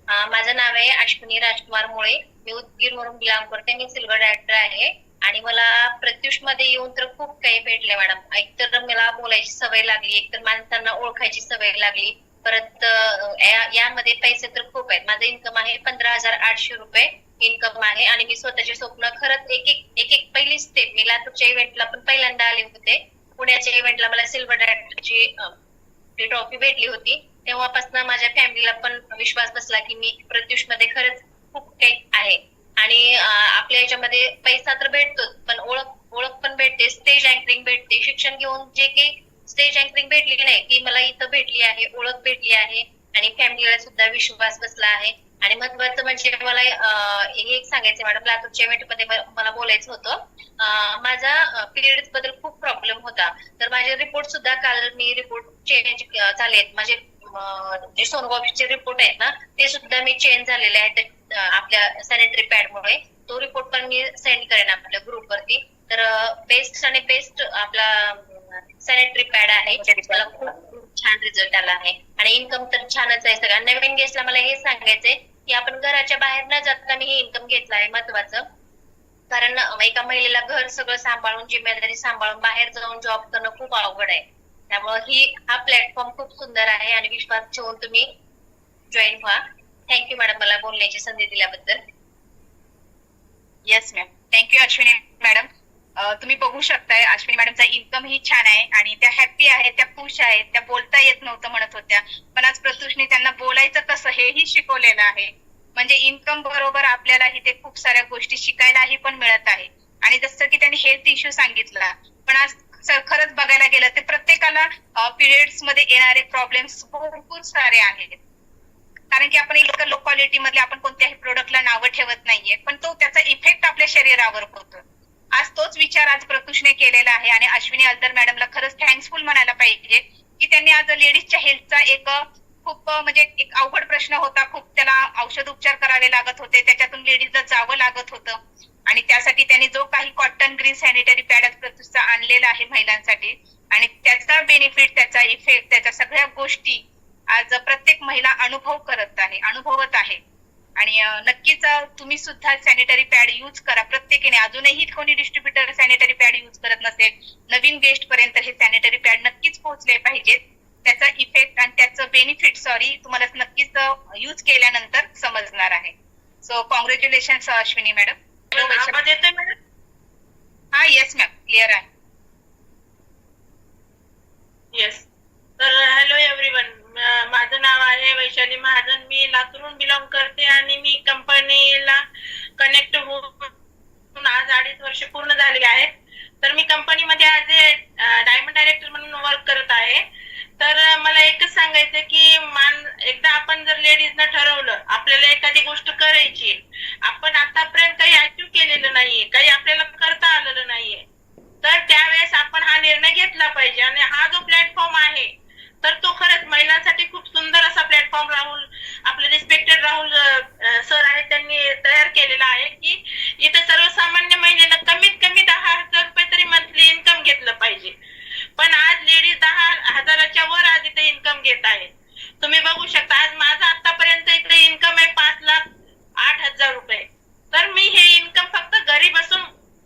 माझं नाव आहे अश्विनी राजकुमार मुळे. मी उदगीरवरून बिलॉंग करते. मी सिल्वर डायरेक्टर आहे. आणि मला प्रत्युष मध्ये येऊन तर खूप काही भेटले मॅडम. एकतर मला बोलायची सवय लागली, एकतर माणसांना ओळखायची सवय लागली. परत यामध्ये पैसे तर खूप आहेत. माझं इन्कम आहे 15,800 रुपये इन्कम आहे. आणि मी स्वतःचे स्वप्न खरंच एक एक एक एक पहिली स्टेप. मी लातूरच्या इव्हेंटला पण पहिल्यांदा आले होते. पुण्याच्या इव्हेंटला मला सिल्वर डायरेक्टरची ट्रॉफी भेटली होती. तेव्हापासून माझ्या फॅमिलीला पण विश्वास बसला की मी प्रत्युष मध्ये खरंच खूप काही आहे. आणि आपल्या याच्यामध्ये पैसा तर भेटतोच, पण ओळख ओळख पण भेटते, स्टेज अँकरिंग भेटते. शिक्षण घेऊन जे काही स्टेज अँकरिंग भेटली नाही ती मला इथं भेटली आहे, ओळख भेटली आहे. आणि फॅमिलीला सुद्धा विश्वास बसला आहे. आणि महत्वाचं म्हणजे मला हे एक सांगायचं मॅडम, लातूरच्या इव्हेंट मध्ये मला बोलायचं होतं. माझा पिरियड्स बद्दल खूप प्रॉब्लेम होता. तर माझे रिपोर्ट सुद्धा काल मी रिपोर्ट चेंज झालेत. माझे जे सोनोग्राफीचे रिपोर्ट आहेत ना ते सुद्धा मी चेंज झालेले आहेत आपल्या सॅनिटरी पॅड मुळे. तो रिपोर्ट पण मी सेंड करेन आपल्या ग्रुप वरती. तर बेस्ट आणि बेस्ट आपला सॅनिटरी पॅड आहे. मला खूप छान रिझल्ट आला आहे. आणि इन्कम तर छानच आहे. सगळ्या नवीन गेस्टला मला हे सांगायचंय की आपण घराच्या बाहेर न जाता मी हे इन्कम घेतलं आहे महत्वाचं. कारण एका महिलेला घर सगळं सांभाळून, जिम्मेदारी सांभाळून बाहेर जाऊन जॉब करणं खूप अवघड आहे. त्यामुळे हा प्लॅटफॉर्म खूप सुंदर आहे आणि विश्वास ठेवून तुम्ही जॉईन व्हा. थँक्यू मॅडम मला बोलण्याची संधी दिल्याबद्दल. Yes ma'am, thank you Ashwini madam. तुम्ही बघू शकताय अश्विनी मॅडमचा इन्कम ही छान आहे आणि त्या हॅप्पी आहेत, त्या खुश आहेत. त्या बोलता येत नव्हतं म्हणत होत्या, पण आज प्रत्युषने त्यांना बोलायचं कसं हेही शिकवलेलं आहे. म्हणजे इन्कम बरोबर आपल्याला इथे खूप साऱ्या गोष्टी शिकायलाही पण मिळत आहे. आणि जसं की त्यांनी हेल्थ इश्यू सांगितला, पण आज खरंच बघायला गेलं तर प्रत्येकाला पिरियड्स मध्ये येणारे प्रॉब्लेम्स भरपूर सारे आहेत. कारण की आपण इतकं लो क्वालिटी मधले आपण कोणत्याही प्रोडक्टला नावं ठेवत नाहीये, पण तो त्याचा इफेक्ट आपल्या शरीरावर होतो. आज तोच विचार आज प्रत्युषने केलेला आहे. आणि अश्विनी अल्तर मॅडमला खरंच थँक्सफुल म्हणायला पाहिजे की त्यांनी आज लेडीजच्या हेल्थचा एक खूप म्हणजे एक अवघड प्रश्न होता. खूप त्याला औषध उपचार करावे लागत होते, त्याच्यातून लेडीजला जावं लागत होतं. आणि त्यासाठी त्यांनी जो काही कॉटन ग्रीन सॅनिटरी पॅड प्रत्युषचा आणलेला आहे महिलांसाठी, आणि त्याचा बेनिफिट, त्याचा इफेक्ट, त्याच्या सगळ्या गोष्टी आज प्रत्येक महिला अनुभवत आहे. आणि नक्कीच तुम्ही सुद्धा सॅनिटरी पॅड यूज करा. प्रत्येकाने, अजूनही कोणी डिस्ट्रीब्युटर सॅनिटरी पॅड यूज करत नसेल, नवीन गेस्ट पर्यंत हे सॅनिटरी पॅड नक्कीच पोहोचले पाहिजेत. त्याचा इफेक्ट आणि त्याचं बेनिफिट तुम्हाला नक्कीच यूज केल्यानंतर समजणार आहे. So congratulation Ashwini madam. हा येस मॅम, क्लिअर आहे. येस. तर हॅलो एव्हरीवन, माझं नाव आहे वैशाली महाजन. मी लातूरून बिलॉंग करते आणि मी कंपनीला कनेक्ट होऊन आज 2.5 वर्ष पूर्ण झालेली आहेत. तर मी कंपनीमध्ये ॲज ए डायमंड डायरेक्टर म्हणून वर्क करत आहे. तर मला एकच सांगायचं की एकदा आपण जर लेडीजनं ठरवलं आपल्याला एखादी गोष्ट करायची, आपण आतापर्यंत काही अचीव केलेलं नाहीये, काही आपल्याला करता आलेलं नाहीये, तर त्यावेळेस आपण हा निर्णय घेतला पाहिजे. आणि हा जो प्लॅटफॉर्म आहे तर तो खरंच महिलांसाठी खूप सुंदर असा प्लॅटफॉर्म आपले रिस्पेक्टेड राहुल सर आहेत त्यांनी तयार केलेला आहे की इथे सर्वसामान्य महिलेला कमीत कमी 10,000 रुपये तरी मंथली इन्कम घेतलं पाहिजे. पण आज लेडीज 10,000च्या वर आज इथे इन्कम घेत आहे. तुम्ही बघू शकता आज माझा आतापर्यंत इथे इन्कम आहे 5,08,000 रुपये. तर मी हे इन्कम फक्त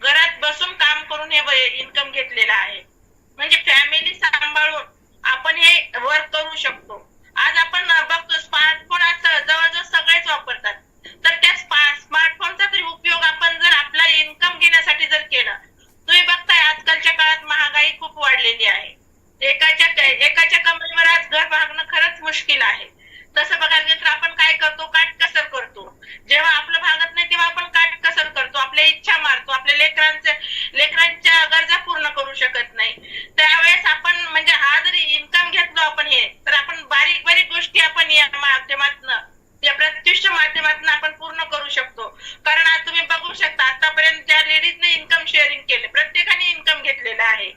घरात बसून काम करून हे इन्कम घेतलेलं आहे. म्हणजे फॅमिली सांभाळून आपण हे वर्क करू शकतो. आज आपण बघतो स्मार्टफोन जवळजवळ सगळेच वापरतात. तर त्या स्मार्टफोनचा तरी उपयोग आपण जर आपला इन्कम घेण्यासाठी जर केला, तुम्ही बघताय आजकालच्या काळात महागाई खूप वाढलेली आहे. एकाच्या कमाईवर आज घर भागणं खरंच मुश्किल आहे. तसं बघायला गेलं तर आपण काय करतो, काटकसर करतो. जेव्हा आपलं भागत नाही तेव्हा आपण काटकसर करतो, आपल्या इच्छा मारतो, आपल्या लेकरांच्या गरजा पूर्ण करू शकत नाही. त्यावेळेस आपण म्हणजे हा जरी इन्कम घेतलो आपण हे, तर आपण बारीक बारीक गोष्टी आपण या माध्यमातून, या प्रत्युषच्या माध्यमातून आपण पूर्ण करू शकतो. कारण आज तुम्ही बघू शकता आतापर्यंत ज्या लेडीजने इन्कम शेअरिंग केले, प्रत्येकाने इन्कम घेतलेलं आहे.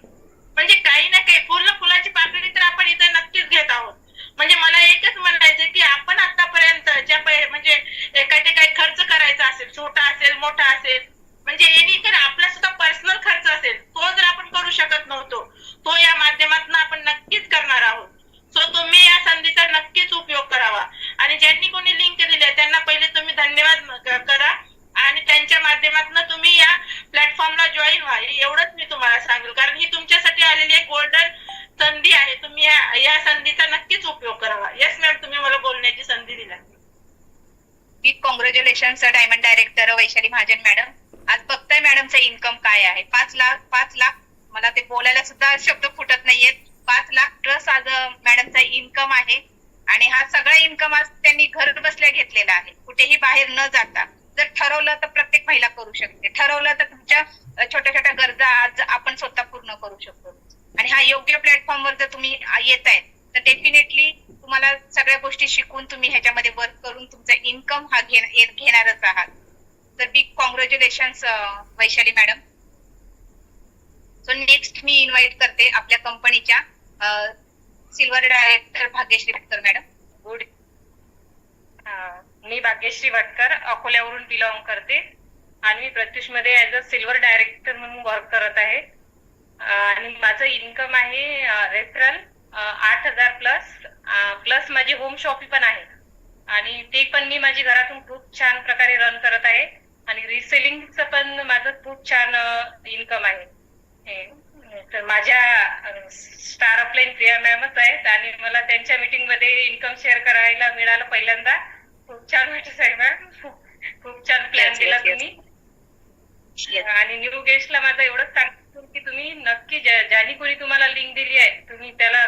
म्हणजे काही ना काही फुलाची पाकळी तर आपण इथे नक्कीच घेत आहोत. म्हणजे मला एकच म्हणायचं की आपण आतापर्यंत ज्या म्हणजे एखादी काही खर्च करायचा असेल, छोटा असेल मोठा असेल, म्हणजे येणे तर आपला सुद्धा पर्सनल खर्च असेल, तो जर आपण करू शकत नव्हतो, तो या माध्यमातून आपण नक्कीच करणार आहोत. सो तुम्ही या संधीचा नक्कीच उपयोग करावा. आणि ज्यांनी कोणी लिंक दिल्या त्यांना पहिले तुम्ही धन्यवाद करा आणि त्यांच्या माध्यमातून तुम्ही या प्लॅटफॉर्मला जॉईन व्हा, एवढंच मी तुम्हाला सांगेल. कारण ही तुमच्यासाठी आलेली एक गोल्डन संधी आहे. तुम्ही या संधीचा नक्कीच उपयोग करावा. येस मॅम, तुम्ही मला बोलण्याची संधी दिला. Big congratulations diamond director Vaishali Mahajan madam. आज बघताय मॅडमचं इन्कम काय आहे. 5 लाख मला ते बोलायला सुद्धा शब्द फुटत नाहीयेत. 5 लाख प्लस आज मॅडमचा इन्कम आहे आणि हा सगळा इन्कम आज त्यांनी घर बसल्या घेतलेला आहे, कुठेही बाहेर न जाता. जर ठरवलं तर प्रत्येक महिला करू शकते, ठरवलं तर तुमच्या छोट्या छोट्या गरजा आज आपण स्वतः पूर्ण करू शकतो. आणि हा योग्य प्लॅटफॉर्मवर जर तुम्ही येत आहे तर डेफिनेटली तुम्हाला सगळ्या गोष्टी शिकून तुम्ही ह्याच्यामध्ये वर्क करून तुमचा इन्कम हा घेणारच आहात. तर big congratulations Vaishali madam. So next मी इन्व्हाइट करते आपल्या कंपनीच्या silver director Bhagyashree Bhatkar madam. Good. मी भाग्यश्री भटकर अकोल्यावरून बिलॉंग करते आणि मी प्रत्युष मध्ये ऍज अ सिल्वर डायरेक्टर म्हणून वर्क करत आहे. आणि माझं इन्कम आहे रेफरल 8,000 प्लस माझी होम शॉपिंग पण आहे आणि ते पण मी माझी घरातून खूप छान प्रकारे रन करत आहे. आणि रिसेलिंगचं पण माझं खूप छान इन्कम आहे. तर माझ्या स्टार अपलाईन प्रिया मॅमच आहेत आणि मला त्यांच्या मीटिंग मध्ये इन्कम शेअर करायला मिळालं पहिल्यांदा. खूप छान वाटत आहे मॅम, खूप छान प्लॅन दिला तुम्ही. आणि न्यू गेस्टला माझं एवढंच सांगतो की तुम्ही नक्की ज्यांनी कोणी तुम्हाला लिंक दिली आहे तुम्ही त्याला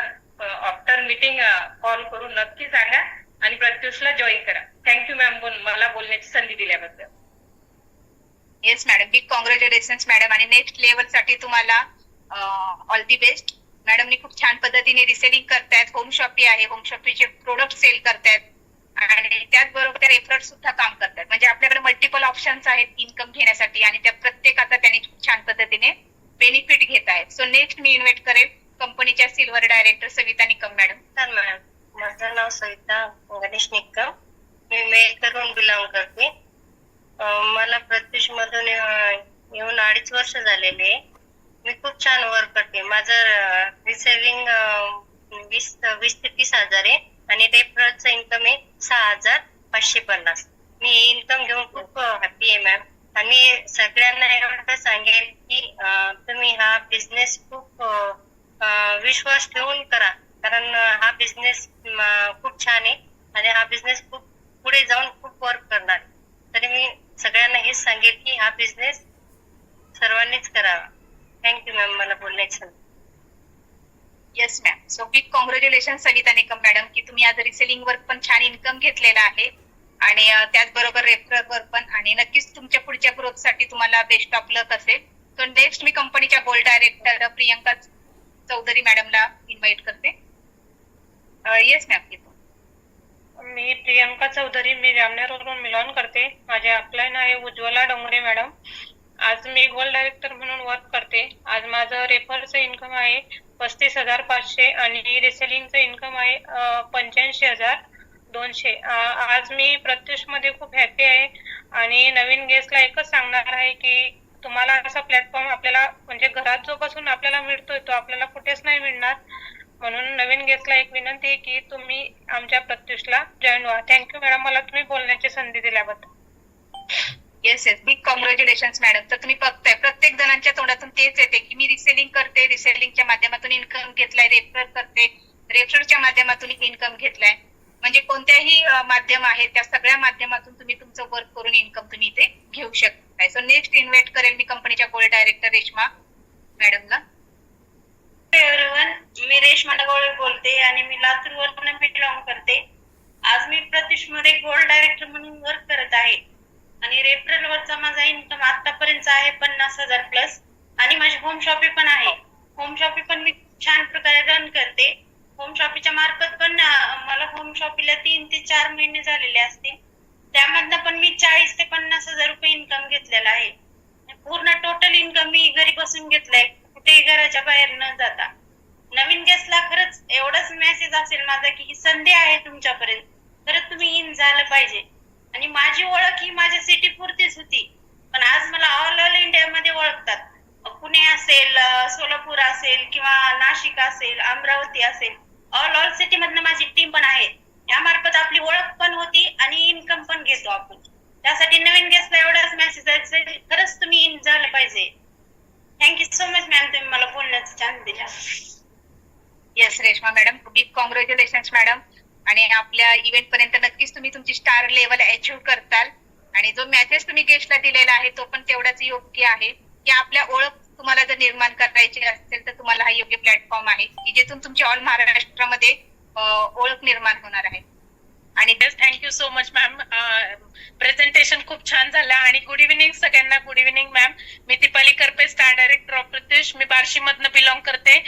आफ्टर मीटिंग कॉल करून नक्की सांगा आणि प्रत्युषला जॉईन करा. थँक्यू मॅम मला बोलण्याची संधी दिल्याबद्दल. Yes madam, big congratulations madam. आणि नेक्स्ट लेवल साठी तुम्हाला ऑल दी बेस्ट. मॅडमनी खूप छान पद्धतीने रिसेलिंग करतायत, होम शॉपी आहे, होम शॉपीचे प्रोडक्ट सेल करतायत आणि त्याचबरोबर त्या रेफरर सुद्धा काम करतात. म्हणजे आपल्याकडे मल्टिपल ऑप्शन्स आहेत इन्कम घेण्यासाठी आणि त्या प्रत्येकाचा त्यांनी छान पद्धतीने बेनिफिट घेत आहेत. सो नेक्स्ट मी इन्व्हाइट करेन कंपनीच्या silver director Savita Nikam madam. तर मॅम, माझं नाव सविता गणेश निकम, मी मेळकरहून बिलॉंग करते. मला प्रत्युष मधून येऊन 2.5 वर्ष झालेले. मी खूप छान वर्क करते. माझं रिसेलिंग 20 ते 30 हजार आहे आणि रेफरलचं इन्कम आहे 6,550. मी हे इन्कम घेऊन खूप हॅपी आहे मॅम. आणि सगळ्यांना एवढं सांगेल की तुम्ही हा बिझनेस खूप विश्वास ठेवून करा, कारण हा बिझनेस खूप छान आहे आणि हा बिझनेस खूप पुढे जाऊन खूप वर्क करणार. तरी मी सगळ्यांना हेच सांगेल की हा बिझनेस सर्वांनीच करावा. थँक्यू मॅम मला बोलण्याची. Yes ma'am. So big congratulation Savita Nikam madam की तुम्ही आज रिसेलिंग वर पण छान इन्कम घेतलेला आहे आणि त्याचबरोबर रेफरल वर पण. आणि नक्कीच तुमच्या पुढच्या ग्रोथ साठी तुम्हाला बेस्ट ऑफ लक असेल. सो नेक्स्ट मी कंपनीच्या गोल्ड डायरेक्टर प्रियंका चौधरी मॅडमला इन्व्हाइट करते. Yes ma'am. मी प्रियंका चौधरी, मी जामनेरवरून बिलॉंग करते. माझे अपलाईन आहे उज्ज्वला डोंगरे मॅडम. आज मी गोल्ड डायरेक्टर म्हणून वर्क करते. आज माझं रेफरचं इन्कम आहे 35,500 आणि रिसेलिंगचं इन्कम आहे 85,200. आज मी प्रत्युष मध्ये खूप हॅपी आहे आणि नवीन गेस्टला एकच सांगणार आहे की तुम्हाला असा प्लॅटफॉर्म आपल्याला म्हणजे घरात जो बसून आपल्याला मिळतोय तो आपल्याला कुठेच नाही मिळणार. म्हणून नवीन गेस्टला एक विनंती आहे की तुम्ही आमच्या प्रत्युषला जॉईन व्हा. थँक्यू मॅडम मला तुम्ही बोलण्याची संधी दिल्याबद्दल. Yes yes, big congratulations madam. तर तुम्ही बघताय प्रत्येक जणांच्या तोंडातून तेच येते की मी रिसेलिंग करते, रिसेलिंगच्या माध्यमातून इन्कम घेतलाय, रेफर करते, रेफरच्या माध्यमातून इन्कम घेतलाय. म्हणजे कोणत्याही माध्यम आहे त्या सगळ्या माध्यमातून तुम्ही तुमचं वर्क करून इन्कम तुम्ही इथे घेऊ शकताय. सो नेक्स्ट इन्व्हाइट करेल मी कंपनीच्या गोल्ड डायरेक्टर रेश्मा मॅडमला. एव्हरीवन, मी रेश्मा डगोळे बोलते आणि मी लातूरवरून बिलॉंग करते. आज मी प्रत्युष मध्ये गोल्ड डायरेक्टर म्हणून वर्क करत आहे आणि रेफरल वरचा माझा इन्कम आतापर्यंत आहे 50,000 प्लस आणि माझी होम शॉपिंग पण आहे. होम शॉपिंग पण मी छान प्रकारे रन करते. होम शॉपिंगच्या मार्फत पण मला होम शॉपिंगला 3 ते 4 महिने झालेले असतील. त्यामधनं पण मी 40,000 ते 50,000 रुपये इन्कम घेतलेला आहे. पूर्ण टोटल इन्कम मी घरी बसून घेतलाय, कुठेही घराच्या बाहेर न जाता. नवीन गेस्टला खरंच एवढाच मेसेज असेल माझा की ही संधी आहे तुमच्यापर्यंत, खरंच तुम्ही इन झालं पाहिजे. आणि माझी ओळख ही माझ्या सिटी पुरतीच होती, पण आज मला ऑल इंडियामध्ये ओळखतात. पुणे असेल, सोलापूर असेल किंवा नाशिक असेल, अमरावती असेल, ऑल सिटी मधनं माझी टीम पण आहे. यामार्फत आपली ओळख पण होती आणि इन्कम पण घेत आपल्या इव्हेंट पर्यंत नक्कीच तुम्ही तुमची स्टार लेवल अचीव्ह करताल. आणि जो मेसेज तुम्ही गेस्टला दिलेला आहे तो पण तेवढाच योग्य आहे की आपल्या ओळख तुम्हाला जर निर्माण करायची असेल तर तुम्हाला हा योग्य प्लॅटफॉर्म आहे की जिथून तुमची ऑल महाराष्ट्रामध्ये ओळख निर्माण होणार आहे. आणि thank you so much ma'am. Presentation खूप छान झालं. आणि गुड इव्हिनिंग सगळ्यांना. Good evening ma'am. मी Deepali Karpe, star director of Pratyush. मी बार्शी मधनं बिलॉंग करते.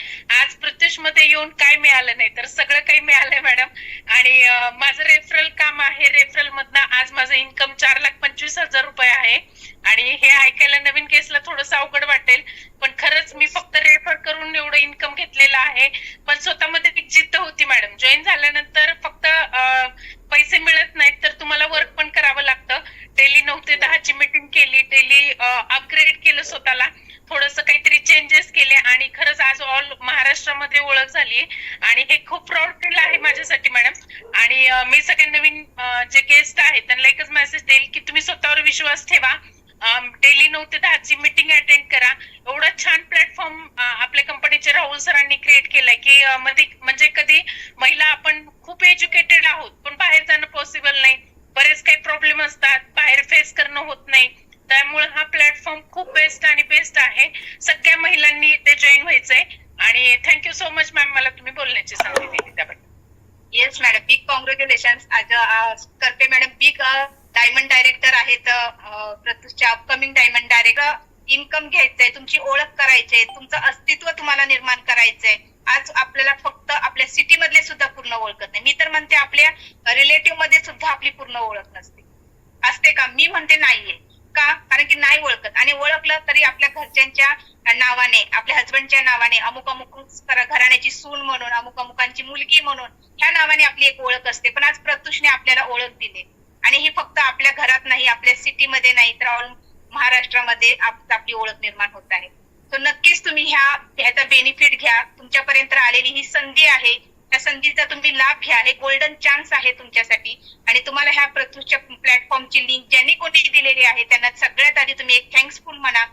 आज प्रत्युष मध्ये येऊन काय मिळालं नाही तर सगळं काही मिळालंय मॅडम. आणि माझं रेफरल काम आहे. रेफरल मधनं आज माझं इन्कम 4,25,000 रुपये आहे. आणि हे ऐकायला नवीन केसला थोडंसं अवघड वाटेल पण खरंच मी फक्त रेफर करून एवढं इन्कम घेतलेलं आहे. पण स्वतःमध्ये एक जिद्द होती मॅडम. जॉईन झाल्यानंतर फक्त पैसे मिळत नाहीत तर तुम्हाला वर्क पण करावं लागतं. डेली 9 ते 10 ची मीटिंग केली. डेली अपग्रेड केलं स्वतःला. थोडंसं काहीतरी चेंजेस केले आणि खरंच आज ऑल महाराष्ट्रामध्ये ओळख झालीये आणि हे खूप प्राऊड फील आहे माझ्यासाठी मॅडम. आणि मी सगळ्या नवीन जे गेस्ट आहेत त्यांना एकच मेसेज देईल की तुम्ही स्वतःवर विश्वास ठेवा. डेली 9 ते 10 ची मीटिंग अटेंड करा. एवढा छान प्लॅटफॉर्म आपल्या कंपनीचे राहुल सरांनी क्रिएट केलाय की म्हणजे कधी महिला आपण खूप एज्युकेटेड आहोत पण बाहेर जाणं पॉसिबल नाही. बरेच काही प्रॉब्लेम असतात. बाहेर फेस करणं होत नाही. त्यामुळे हा प्लॅटफॉर्म खूप बेस्ट आणि बेस्ट आहे. सगळ्या महिलांनी ते जॉईन व्हायचंय. आणि थँक्यू सो मच मॅम मला तुम्ही बोलण्याची संधी दिली त्याबद्दल. Yes madam, big congratulation. आज Karpe madam big diamond director आहेत. प्रत्युषच्या अपकमिंग डायमंड डायरेक्टर. इन्कम घ्यायचंय, तुमची ओळख करायची आहे, तुमचं अस्तित्व तुम्हाला निर्माण करायचंय. आज आपल्याला फक्त आपल्या सिटी मधले सुद्धा पूर्ण ओळखत नाही. मी तर म्हणते आपल्या रिलेटिव्ह मध्ये सुद्धा आपली पूर्ण ओळख नसते. असते का? मी म्हणते नाहीये. का? कारण की नाही ओळखत. आणि ओळखलं तरी आपल्या घरच्यांच्या नावाने, आपल्या हसबंडच्या नावाने, अमुक अमुक घराण्याची सून म्हणून, अमुक अमुकांची मुलगी म्हणून ह्या नावाने आपली एक ओळख असते. पण आज प्रत्युषने आपल्याला ओळख दिली आणि ही फक्त आपल्या घरात नाही, आपल्या सिटीमध्ये नाही तर ऑल महाराष्ट्रामध्ये आपली ओळख निर्माण होत आहे. तो नक्कीच तुम्ही ह्याचा बेनिफिट घ्या. तुमच्यापर्यंत आलेली ही संधी आहे. त्या संधीचा तुम्ही लाभ घ्या. हे गोल्डन चान्स आहे तुमच्यासाठी. आणि तुम्हाला ह्या प्रत्युषच्या प्लॅटफॉर्मची लिंक ज्यांनी कोणी दिलेली आहे त्यांना सगळ्यात आधी तुम्ही एक थँक्सफुल म्हणा